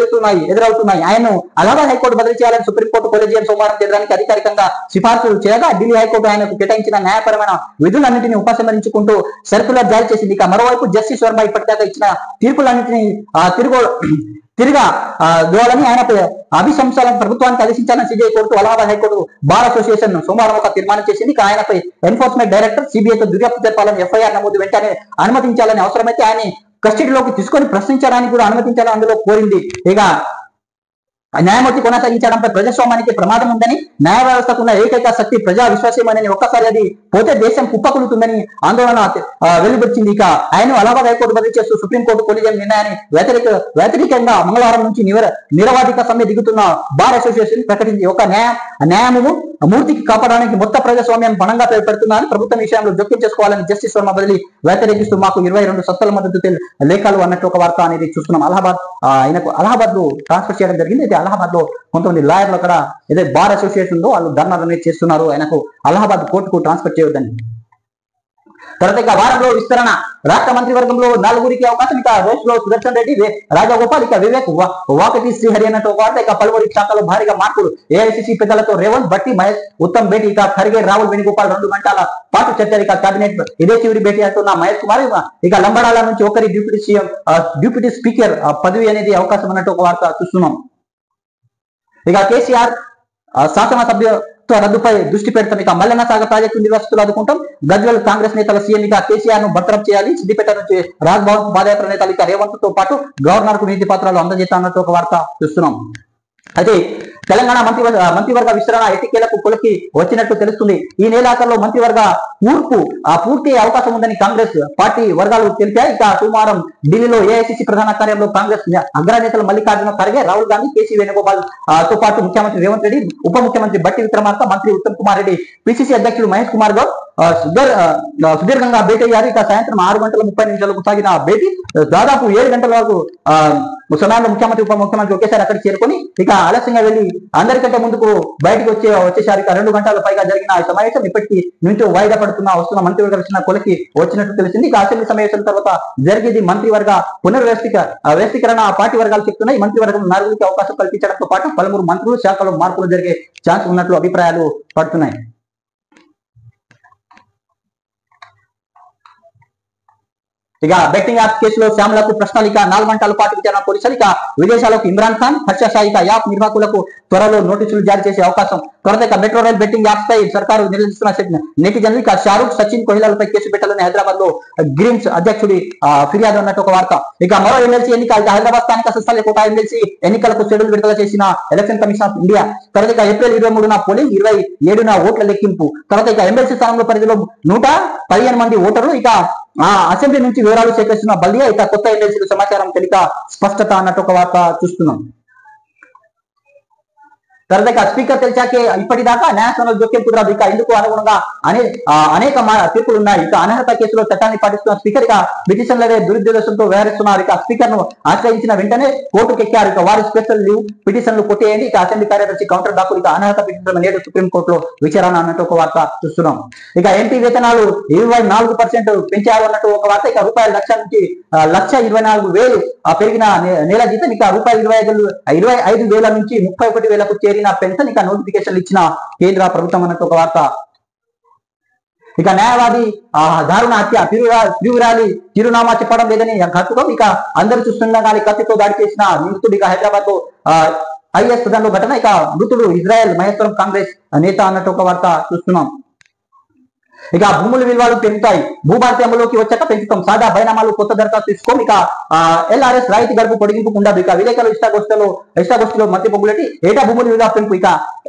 A: ఎదురవుతున్నాయి. ఆయన్ను అలహాబాద్ హైకోర్టు బదిలీ చేయాలని సుప్రీంకోర్టు కొలిజియం సోమవారం కేంద్రానికి అధికారికంగా సిఫార్సు చేయగా ఢిల్లీ హైకోర్టు ఆయనకు కేటాయించిన న్యాయపరమైన విధులన్నింటినీ ఉపసంహరించుకుంటూ సర్కులర్ జారీ చేసింది. ఇక మరోవైపు జస్టిస్ వర్మ ఇప్పటిదాకా ఇచ్చిన తీర్పులన్నింటినీ దోలని ఆయన అభిశంసాలను ప్రభుత్వానికి ఆదేశించాలని CBI court Allahabad high court bar association సోమవారం ఒక తీర్మానం చేసింది. ఆయనపై ఎన్ఫోర్స్మెంట్ డైరెక్టర్ సిబిఐతో దర్యాప్తు జరపాలని, ఎఫ్ఐఆర్ నమోదు వెంటనే అనుమతించాలని, అవసరమైతే ఆయన కస్టడీలోకి తీసుకొని ప్రశ్నించడానికి కూడా అనుమతించాలని అందులో కోరింది. ఇక న్యాయమూర్తి కొనసాగించడంపై ప్రజాస్వామ్యానికి ప్రమాదం ఉందని, న్యాయ వ్యవస్థకు ఉన్న ఏకైక శక్తి ప్రజా విశ్వాసమని, ఒక్కసారి అది పోతే దేశం కుప్పకూలుతుందని ఆందోళన వెలువచ్చింది. ఇక ఆయన అలహాబాద్ హైకోర్టు బదిలీ చేస్తూ సుప్రీంకోర్టు కొలిజియం నిర్ణయాన్ని వ్యతిరేకంగా మంగళవారం నుంచి నిరవధిక సమ్మె దిగుతున్న బార్ అసోసియేషన్ ప్రకటించి ఒక న్యాయము మూర్తికి కాపాడడానికి మొత్తం ప్రజాస్వామ్యం పణంగా పెడుతున్నారని, ప్రభుత్వం విషయంలో జోక్యం చేసుకోవాలని జస్టిస్ వర్మ బదిలీ వ్యతిరేకిస్తూ మాకు 22 సత్తాల మద్దతు లేఖలు అన్నట్టు ఒక వార్త అనేది చూస్తున్నాం. అలహాబాద్ లో ట్రాన్స్ఫర్ చేయడం జరిగింది. అయితే అలహాబాద్ లో కొంతమంది లాయర్లు అక్కడ ఏదైతే బార్ అసోసియేషన్ లో వాళ్ళు ధర్నా అనేది చేస్తున్నారు, ఆయనకు అలహాబాద్ కోర్టుకు ట్రాన్స్ఫర్ చేయొద్దని. తర్వాత ఇక వారంలో విస్తరణ, రాష్ట్ర మంత్రివర్గంలో 4గురికి అవకాశం. ఇక రేసులో సుదర్శన్ రెడ్డి, రాజగోపాల్, ఇక వివేక్, వాకటి శ్రీహరి అన్నట్టు వార్త. ఇక పలువురి శాఖలో భారీగా మార్పులు. ఏఐసిసి పెద్దలతో రేవంత్, భట్టి, మహేష్, ఉత్తమ్ భేటీ. ఇక ఖర్గే, రాహుల్, వేణుగోపాల్ 2 గంటల పాటు చర్చ. ఇక కేబినెట్ ఇదే చివరి భేటీ అంటున్న మహేష్ కుమార్. ఇక లంబడాల నుంచి ఒకరి డిప్యూటీ స్పీకర్ పదవి అనేది అవకాశం అన్నట్టు ఒక వార్త చూస్తున్నాం. ఇక కేసీఆర్ శాసనసభ్యత్వ రద్దుపై దృష్టి పెడతాం. ఇక మల్లన్న సాగర్ ప్రాజెక్టు నిర్వాసితులు అదుకుంటాం. గజ్వేల్ కాంగ్రెస్ నేతల సీఎం ఇక కేసీఆర్ ను బర్తరఫ్ చేయాలి. సిద్దిపేట నుంచి రాజ్భవన్ పాదయాత్ర నేతలు ఇక రేవంత్ తో పాటు గవర్నర్ కు వినతి పత్రాలు అందజేస్తా అన్నట్టు ఒక వార్త చూస్తున్నాం. అయితే తెలంగాణ మంత్రివర్గ విస్తరణ ఎన్నికలకు కొలికి వచ్చినట్టు తెలుస్తుంది. ఈ నెలాఖరులో మంత్రివర్గ పూర్తి అవకాశం ఉందని కాంగ్రెస్ పార్టీ వర్గాలు తెలిపాయి. ఇక సోమవారం ఢిల్లీలో ఏఐసిసి ప్రధాన కార్యాలయంలో కాంగ్రెస్ అగ్రనేతలు మల్లికార్జున ఖర్గే, రాహుల్ గాంధీ, కేసీ వేణుగోపాల్ తో పాటు ముఖ్యమంత్రి రేవంత్ రెడ్డి, ఉప ముఖ్యమంత్రి బట్టి విక్రమార్క, మంత్రి ఉత్తమ్ కుమార్ రెడ్డి, పిసిసి అధ్యక్షుడు మహేష్ కుమార్ గౌడ్ సుదీర్ఘంగా భేటీ అయ్యారు. ఇక సాయంత్రం 6:30 సాగిన భేటీ దాదాపు 7 గంటల వరకు సమయంలో ముఖ్యమంత్రి ఉప ముఖ్యమంత్రి ఒకేసారి అక్కడికి చేరుకొని ఇక ఆలస్యంగా వెళ్లి అందరికంటే ముందుకు బయటకు వచ్చేసారు. ఇక 2 గంటల పైగా జరిగిన ఈ సమావేశం ఇప్పటికీ నుంచి వాయిదా వస్తున్న మంత్రివర్గ రచన కొలికి వచ్చినట్టు తెలిసింది. ఇక అసెంబ్లీ సమావేశం తర్వాత జరిగేది మంత్రివర్గ వ్యవస్థీకరణ. పార్టీ వర్గాలు చెప్తున్నాయి మంత్రివర్గం 4గురికి అవకాశం కల్పించడంతో పాటు పలువురు మంత్రులు శాఖలో మార్పులు జరిగే ఛాన్స్ ఉన్నట్లు అభిప్రాయాలు పడుతున్నాయి. ఇక బెట్టింగ్ యాప్ కేసులో శ్యామలకు ప్రశ్నలు. ఇక 4 గంటల పాటు విచారణ పోలీసులు. ఇక విదేశాలకు ఇమ్రాన్ ఖాన్, హర్ష సాయి. ఇక యాప్ నిర్వాహకులకు త్వరలో నోటీసులు జారీ చేసే అవకాశం. త్వరలో ఇక మెట్రో రైల్ బెట్టింగ్ యాప్స్ పై సర్కారు నిర్వహిస్తున్న నెటిజన్లు. ఇక షారూక్, సచిన్, కోహిలాలపై కేసు పెట్టాలని హైదరాబాద్ లో గ్రీన్స్ అధ్యక్షుడి ఫిర్యాదు అన్నట్టు ఒక వార్త. ఇక మరో ఎమ్మెల్సీ ఎన్నిక. హైదరాబాద్ స్థానిక సంస్థల కోటా ఎమ్మెల్సీ ఎన్నికలకు షెడ్యూల్ విడుదల చేసిన ఎలక్షన్ కమిషన్ ఆఫ్ ఇండియా. తర్వాత ఇక ఏప్రిల్ 23న పోలింగ్, 27న ఓట్ల లెక్కింపు. తర్వాత ఇక ఎమ్మెల్సీ స్థానంలో పరిధిలో 115 మంది ఓటర్లు. ఇక అసెంబ్లీ నుంచి వివరాలు సేకరిస్తున్న బల్దియా. ఇక కొత్త ఎమ్మెల్సీలు సమాచారం తెలియక స్పష్టత అన్నట్టు ఒక వార్త చూస్తున్నాం. తర్వాత స్పీకర్ తెలిసాకే ఇప్పటిదాకా న్యాయస్థానాలు జోక్యం కుదరదు. ఇక ఇందుకు అనుగుణంగా అనేక తీర్పులు ఉన్నాయి. ఇక అనర్హత కేసులో చట్టాన్ని పాటిస్తున్న స్పీకర్ ఇక పిటిషన్లదే దురుద్దేశంతో వ్యవహరిస్తున్నారు. ఇక స్పీకర్ ను ఆశ్రయించిన వెంటనే కోర్టుకు ఎక్కారు. ఇక వారి స్పెషల్ లీవ్ పిటిషన్లు కొట్టేయండి. ఇక అసెంబ్లీ కార్యదర్శి కౌంటర్ దాఖలు. ఇక అనర్హత పిటిషన్ నేడు సుప్రీంకోర్టులో విచారణ అన్నట్టు ఒక వార్త చూస్తున్నాం. ఇక ఎంపీ వేతనాలు 24% పెంచారు అన్నట్టు ఒక వార్త. ఇక రూపాయల 1,00,000 నుంచి 1,24,000 పెరిగిన నెల జీతం. ఇక రూపాయలు 25,000 నుంచి 31,000కు చేరి పెరిగిన పెన్షన్ ఇక నోటిఫికేషన్లు ఇచ్చిన కేంద్ర ప్రభుత్వం అన్నట్టు ఒక వార్త. ఇక న్యాయవాది దారుణ హత్య ప్రియురాలి చిరునామా చెప్పడం లేదని కత్తితో ఇక అందరూ చూస్తున్నా కానీ కత్తితో దాడి చేసిన నిందితుడు ఇక హైదరాబాద్ లో ఐఎస్ సదన్లో ఘటన. ఇక మృతుడు ఇజ్రాయెల్ మహేశ్వరం కాంగ్రెస్ నేత అన్నట్టు ఒక వార్త చూస్తున్నాం. ఇక భూముల విలువలు పెరుగుతాయి, భూభారతి అమలులోకి వచ్చాక పెంచుతాం, సాదా బైనామాలు కొత్త దరఖాస్తు తీసుకోం. ఇక ఎల్ఆర్ఎస్ రాయితీ గడుపు పొడిగింపు ఉండదు. ఇక విలేకరులు ఇష్టాగోష్ఠిలో మధ్య పొగులటి ఏటా భూముల విలువ పెంపు. ఇక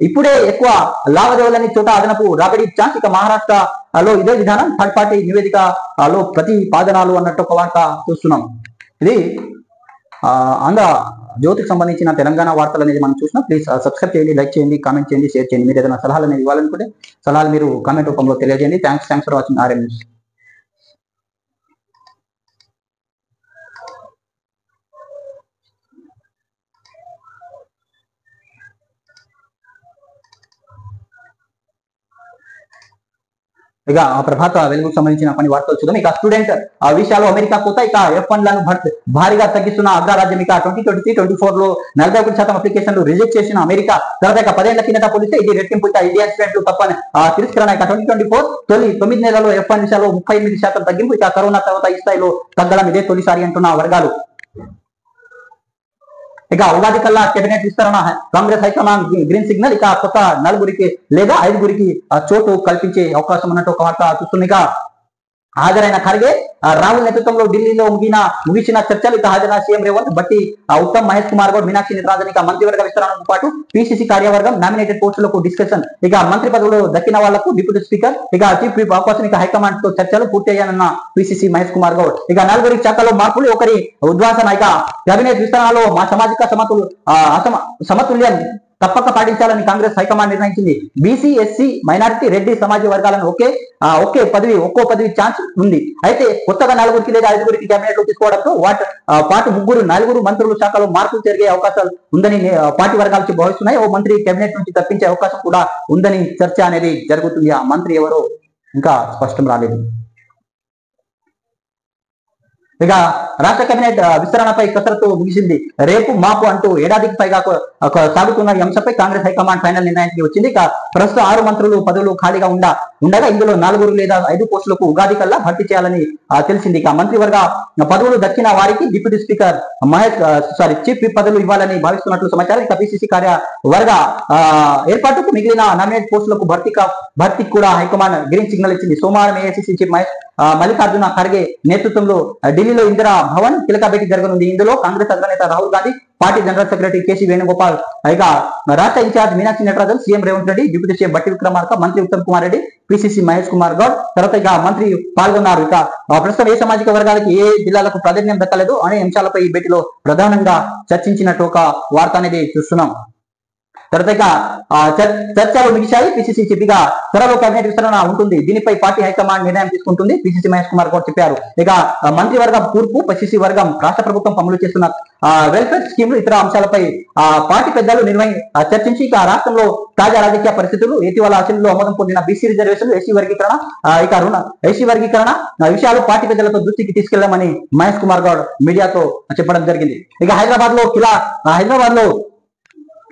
A: ఇప్పుడే ఎక్కువ లావాదేవీలని చోట అదనపు రాబడి ఛాన్స్. ఇక మహారాష్ట్రలో ఇదే విధానం, థర్డ్ పార్టీ నివేదికలో ప్రతిపాదనలు అన్నట్టు ఒక వార్త చూస్తున్నాం. ఇది ఆంధ్ర జ్యోతికి సంబంధించిన తెలంగాణ వార్తలు అనేది మనం చూసినా. ప్లీజ్ సబ్స్క్రైబ్ చేయండి, లైక్ చేయండి, కామెంట్ చేయండి, షేర్ చేయండి. మీరు ఏదైనా సలహాలు అనేది ఇవ్వాలనుకుంటే సలహాలు మీరు కామెంట్ రూపంలో తెలియజేయండి. Thanks for watching RM news. ఇక ప్రభాత వెలుగుకు సంబంధించిన కొన్ని వార్తలు చూద్దాం. ఇక స్టూడెంట్ విషయాలు అమెరికా కోత. ఇక F1 లను భారీగా తగ్గిస్తున్న అగ్రరాజ్యం. ఇక 2023-24 లో 41% అప్లికేషన్లు రిజెక్ట్ చేసిన అమెరికా. తర్వాత ఇక 10 ఏళ్ల కిందట పోలిస్తే ఇది రెట్టింపు. ఇక ఇండియన్ స్టూడెంట్లు తప్పని తిరస్కరణ. ఇక 2024 తొలి 9 నెలల్లో F1 విషయాల్లో 38% తగ్గింపు. ఇక కరోనా తర్వాత ఈ స్థాయిలో తగ్గడం ఇదే తొలిసారి అంటున్న వర్గాలు. ఇక ఉగాది కల్లా కేబినెట్ విస్తరణ, కాంగ్రెస్ హైకమాండ్ గ్రీన్ సిగ్నల్. ఇక కొత్త 4 లేదా 5 చోటు కల్పించే అవకాశం ఉన్నట్టు ఒక వార్త చూస్తుంది. ఇక హాజరైన ఖర్గే, రాహుల్ నేతృత్వంలో ఢిల్లీలో ముగిసిన చర్చలు. ఇక హాజరైన సీఎం రేవంత్, బట్టి, ఉత్తమ్, మహేష్ కుమార్ గౌడ్, మీనాక్షి నటరాజన్. ఇక మంత్రివర్గ విస్తరణతో పాటు PCC కార్యవర్గం నామినేటెడ్ పోస్టులకు డిస్కషన్. ఇక మంత్రి పదవులు దక్కిన వాళ్లకు డిప్యూటీ స్పీకర్, ఇక చీఫ్ విప్ అవకాశం. ఇక హైకమాండ్ తో చర్చలు పూర్తి అయ్యానన్న PCC మహేష్ కుమార్ గౌడ్. ఇక 4 శాఖలో మార్పులు, 1 ఉద్వాసన. ఇక కేబినెట్ విస్తరణలో సామాజిక సమతుల్యం తప్పక పాటించాలని కాంగ్రెస్ హైకమాండ్ నిర్ణయించింది. BC, SC, మైనారిటీ, రెడ్డి సమాజ వర్గాలను ఒక్కో పదవి ఛాన్స్ ఉంది. అయితే కొత్తగా 4 లేదా 5 కేబినెట్ లో తీసుకోవడంతో పాటు 4 మంత్రుల శాఖలో మార్పులు జరిగే అవకాశాలు ఉందని పార్టీ వర్గాలు భావిస్తున్నాయి. ఓ మంత్రి కేబినెట్ నుంచి తప్పించే అవకాశం కూడా ఉందని చర్చ అనేది జరుగుతుంది. ఆ మంత్రి ఎవరో ఇంకా స్పష్టం రాలేదు. ఇక రాష్ట్ర కేబినెట్ విస్తరణపై కసరత్తు ముగిసింది. రేపు మాపు అంటూ ఏడాదికి పైగా సాగుతున్న ఈ అంశంపై కాంగ్రెస్ హైకమాండ్ ఫైనల్ నిర్ణయానికి వచ్చింది. ఇక ప్రస్తుతం 6 మంత్రులు పదవులు ఖాళీగా ఉండగా ఇందులో 4 లేదా 5 పోస్టులకు ఉగాది కల్లా భర్తీ చేయాలని తెలిసింది. ఇక మంత్రివర్గ పదవులు దక్కిన వారికి డిప్యూటీ స్పీకర్ చీఫ్ విప్ పదవులు ఇవ్వాలని భావిస్తున్నట్లు సమాచారం. ఇక PCC కార్యవర్గ ఏర్పాటుకు మిగిలిన నామినేట్ పోస్టులకు భర్తీకి కూడా హైకమాండ్ గ్రీన్ సిగ్నల్ ఇచ్చింది. సోమవారం AICC చీఫ్ మల్లికార్జున ఖర్గే నేతృత్వంలో ఢిల్లీలో ఇందిరా భవన్ కీలక భేటీ జరగనుంది. ఇందులో కాంగ్రెస్ అగ్రనేత Rahul Gandhi, party general secretary KC Venugopal, ఇక రాష్ట్ర incharge Meenakshi Natarajan, CM Revanth Reddy, deputy CM Bhatti Vikramarka, మంత్రి ఉత్తమ్ కుమార్ రెడ్డి, PCC మహేష్ కుమార్ గౌడ్ తర్వాత ఇక మంత్రి పాల్గొన్నారు. ఇక ప్రస్తుతం ఏ సామాజిక వర్గాలకి ఏ జిల్లాలకు ప్రాధాన్యం దక్కలేదు అనే అంశాలపై ఈ భేటీలో ప్రధానంగా చర్చించినట్టు ఒక వార్త అనేది చూస్తున్నాం. తర్వాత ఇక చర్చలు ముగిశాయి. PCC చీఫ్గా త్వరలో కేబినెట్ విస్తరణ ఉంటుంది. దీనిపై పార్టీ హైకమాండ్ నిర్ణయం తీసుకుంటుంది. PCC మహేష్ కుమార్ గౌడ్ చెప్పారు. ఇక మంత్రివర్గం కూర్పు, PCC వర్గం రాష్ట్ర ప్రభుత్వం అమలు చేస్తున్న వెల్ఫేర్ స్కీమ్లు, ఇతర అంశాలపై పార్టీ పెద్దలు చర్చించి ఇక రాష్ట్రంలో తాజా రాజకీయ పరిస్థితులు, ఇటీవల అసెంబ్లీలో ఆమోదం పొందిన BC రిజర్వేషన్లు, SC వర్గీకరణ, SC వర్గీకరణ విషయాలు పార్టీ పెద్దలతో దృష్టికి తీసుకెళ్లామని మహేష్ కుమార్ గౌడ్ మీడియాతో చెప్పడం జరిగింది. ఇక హైదరాబాద్ లో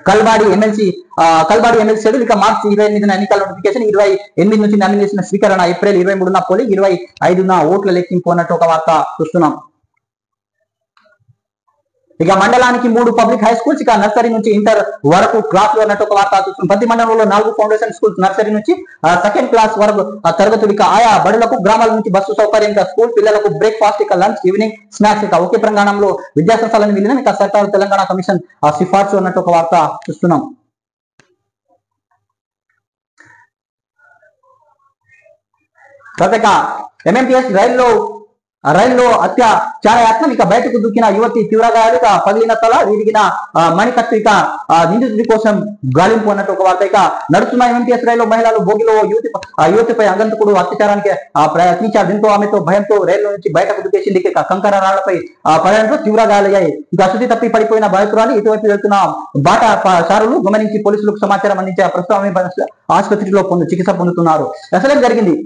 A: కల్బాడి ఎమ్మెల్సీ షెడ్యూల్. ఇక మార్చి 28న ఎన్నికల నోటిఫికేషన్, 28 నుంచి నామినేషన్ స్వీకరణ, ఏప్రిల్ 23న పోలింగ్, 25న ఓట్ల లెక్కింపు అన్నట్టు ఒక వార్త చూస్తున్నాం. ఇక మండలానికి 3 పబ్లిక్ హై స్కూల్స్, ఇక నర్సరీ నుంచి ఇంటర్ వరకు క్లాసులు అన్నట్టు ఒక వార్త చూస్తున్నాం. ప్రతి మండలంలో 4 ఫౌండేషన్ స్కూల్స్, నర్సరీ నుంచి 2nd క్లాస్ వరకు తరగతులు. ఇక ఆయా బడులకు గ్రామాల నుంచి బస్సు సౌకర్యం, స్కూల్ పిల్లలకు బ్రేక్ఫాస్ట్, ఇక లంచ్, ఈవినింగ్ స్నాక్స్. ఇక ఒకే ప్రాంగణంలో విద్యాసంస్థలను విలీనం. ఇక సర్కారు తెలంగాణ కమిషన్ సిఫార్సు అన్నట్టు ఒక వార్త చూస్తున్నాం. తర్వాత MMTS రైల్లో అత్యాచారయత్నం. ఇక బయటకు దూకిన యువతి తీవ్ర గాయాలు, ఇక పగిలిన తల, విరిగిన మణికట్టు. ఇక నిందితుడి కోసం గాలింపు అన్నట్టు ఒక వార్త. ఇక నడుస్తున్న MMTS రైల్లో మహిళలు బోగిలో యువతిపై అంగంతకుడు అత్యాచారానికి ప్రయత్నించారు. దీంతో ఆమెతో భయంతో రైలు నుంచి బయటకు దూకేసింది. ఇక కంకర రాళ్లపై పడడంతో తీవ్ర గాయాలయ్యాయి. ఇక శుద్ధి తప్పి పడిపోయిన బాధితురాలు ఇటువైపు వెళ్తున్న బాటసారులు గమనించి పోలీసులకు సమాచారం అందించారు. ప్రస్తుతం ఆసుపత్రిలో చికిత్స పొందుతున్నారు. అసలేం జరిగింది?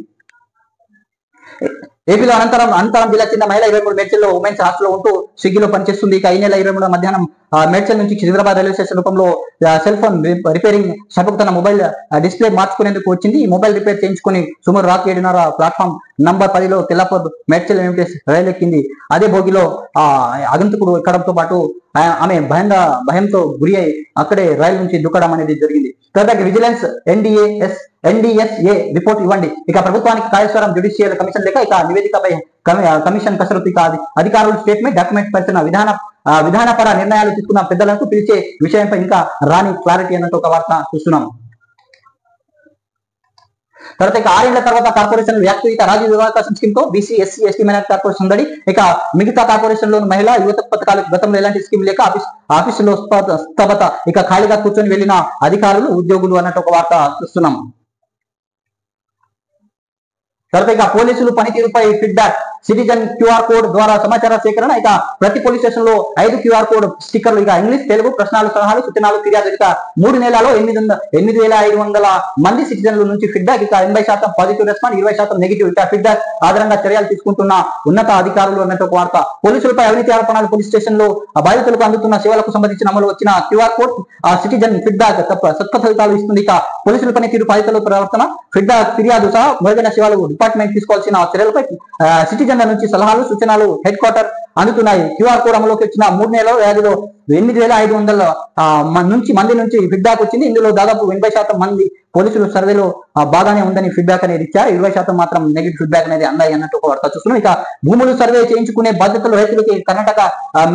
A: ఏపీలో అనంతరం జిల్లా చెందిన మహిళ 23 మేడ్చల్లో ఉమెన్స్ హాస్టల్లో ఉంటూ స్విగ్గీలో పనిచేస్తుంది. ఇక ఈ నెల 23 మధ్యాహ్నం మేడ్చల్ నుంచి సికింద్రాబాద్ రైల్వే స్టేషన్ రూపంలో సెల్ ఫోన్ రిపేరింగ్ షాపుకు తన మొబైల్ డిస్ప్లే మార్చుకునేందుకు వచ్చింది. ఈ మొబైల్ రిపేర్ చేయించుకుని సుమారు రాత్రి 7:30 platform number 10లో Tellapur Medchal MTS రైలు ఎక్కింది. అదే భోగిలో ఆగంతుకుడు ఎక్కడంతో పాటు ఆమె భయంతో గురి అయి అక్కడే రైలు నుంచి దుక్కడం అనేది జరిగింది. తర్వాత విజిలెన్స్ NDSA రిపోర్ట్ ఇవ్వండి. ఇక ప్రభుత్వానికి కాళేశ్వరం జ్యుడిషియల్ కమిషన్ లేక ఇక నివేదికపై కమిషన్ కసరత్తు. ఇక అధికారులు స్టేట్మెంట్ డాక్యుమెంట్ పరిచిన విధానపర నిర్ణయాలు తీసుకున్న పెద్దలకు పిలిచే విషయంపై ఇంకా రాని క్లారిటీ అన్నట్టు ఒక వార్త చూస్తున్నాం. తర్వాత ఇక 6 ఏళ్ల తర్వాత కార్పొరేషన్ వ్యాప్తిత రాజీవ్ వివాహం స్కీమ్ తో BC SC ST minority corporation ఉందని, ఇక మిగతా కార్పొరేషన్ లోని మహిళా యువత పథకాలకు గతంలో ఎలాంటి స్కీమ్ లేక ఆఫీసులో స్తబత ఇక ఖాళీగా కూర్చొని వెళ్లిన అధికారులు ఉద్యోగులు అన్నట్టు ఒక వార్త చూస్తున్నాం. తర్వాత ఇక పోలీసులు పనితీరుపై ఫీడ్బ్యాక్. సిటిజన్ QR కోడ్ ద్వారా సమాచార సేకరణ. ఇక ప్రతి పోలీస్ స్టేషన్ లో 5 QR కోడ్ స్టిక్కర్లు. ఇక ఇంగ్లీష్, తెలుగు ప్రశ్నలు, సలహాలు, సూచనలు, ఫిర్యాదు. ఇక 3 నెలల్లో 8,500 మంది సిటిజన్ల నుంచి ఫీడ్బ్యాక్. ఇక 80% పాజిటివ్ రెస్పాన్స్, 20% నెగిటివ్. ఇక ఫీడ్బ్యాక్ ఆధారంగా చర్యలు తీసుకుంటున్న ఉన్నత అధికారులు అన్నట్టు ఒక వార్త. పోలీసులపై అవినీతి ఆరోపణలు. పోలీస్ స్టేషన్ లో బాధితులకు అందుతున్న సేవలకు సంబంధించిన అమలు వచ్చిన QR కోడ్ సిటిజన్ ఫీడ్బ్యాక్ సత్ఫలితాలు ఇస్తుంది. ఇక పోలీసుల పనితీరు, బాధితుల ప్రవర్తన, ఫీడ్బ్యాక్, ఫిర్యాదు సహా మెరుగైన సేవలు డిపార్ట్మెంట్ తీసుకోవాల్సిన చర్యలపై సిటిజన్ల నుంచి సలహాలు, సూచనలు హెడ్ క్వార్టర్ అందుతున్నాయి. QR కోడ్ అమలుకి వచ్చిన 3 నెలల వ్యవధిలో 8,500 మంది నుంచి ఫీడ్బ్యాక్ వచ్చింది. ఇందులో దాదాపు 80% మంది పోలీసులు సర్వేలో బాగానే ఉందని ఫీడ్బ్యాక్ అనేది ఇచ్చారు. 20% మాత్రం నెగిటివ్ ఫీడ్బ్యాక్ అనేది అందాయి అన్నట్టు ఒక వార్త చూస్తున్నాం. ఇక భూములు సర్వే చేయించుకునే బాధ్యతలు రైతులకి కర్ణాటక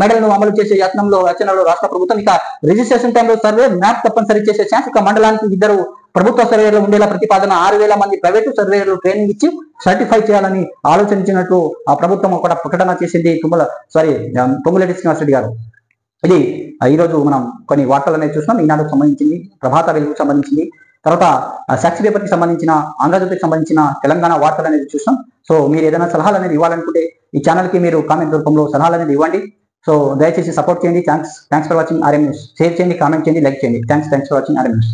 A: మెడల్ను అమలు చేసే రచనలో రాష్ట్ర ప్రభుత్వం. ఇక రిజిస్ట్రేషన్ టైంలో సర్వే మ్యాప్ తప్పనిసరి చేసే ఛాన్స్. ఇక మండలానికి 2 ప్రభుత్వ సర్వేలు ఉండేలా ప్రతిపాదన. 6,000 మంది ప్రైవేటు సర్వేలు ట్రైనింగ్ ఇచ్చి సర్టిఫై చేయాలని ఆలోచించినట్లు ఆ ప్రభుత్వం ఒక ప్రకటన చేసింది. పొంగులేటి శ్రీనివాసరెడ్డి గారు. ఇది ఈరోజు మనం కొన్ని వార్తలు అనేది చూస్తున్నాం. ఈనాడుకు సంబంధించింది, ప్రభాత వెలుగుకు సంబంధించింది, తర్వాత సాక్షి పేపర్కి సంబంధించిన, ఆంధ్రజ్యోతికి సంబంధించిన తెలంగాణ వార్తలు అనేది చూస్తాం. సో మీరు ఏదైనా సలహాలు అనేది ఇవ్వాలనుకుంటే ఈ ఛానల్కి మీరు కామెంట్ రూపంలో సలహాలు అనేది ఇవ్వండి. సో దయచేసి సపోర్ట్ చేయండి. Thanks for watching RM news. Share చేయండి, కామెంట్ చేయండి, లైక్ చేయండి. Thanks for watching RM news.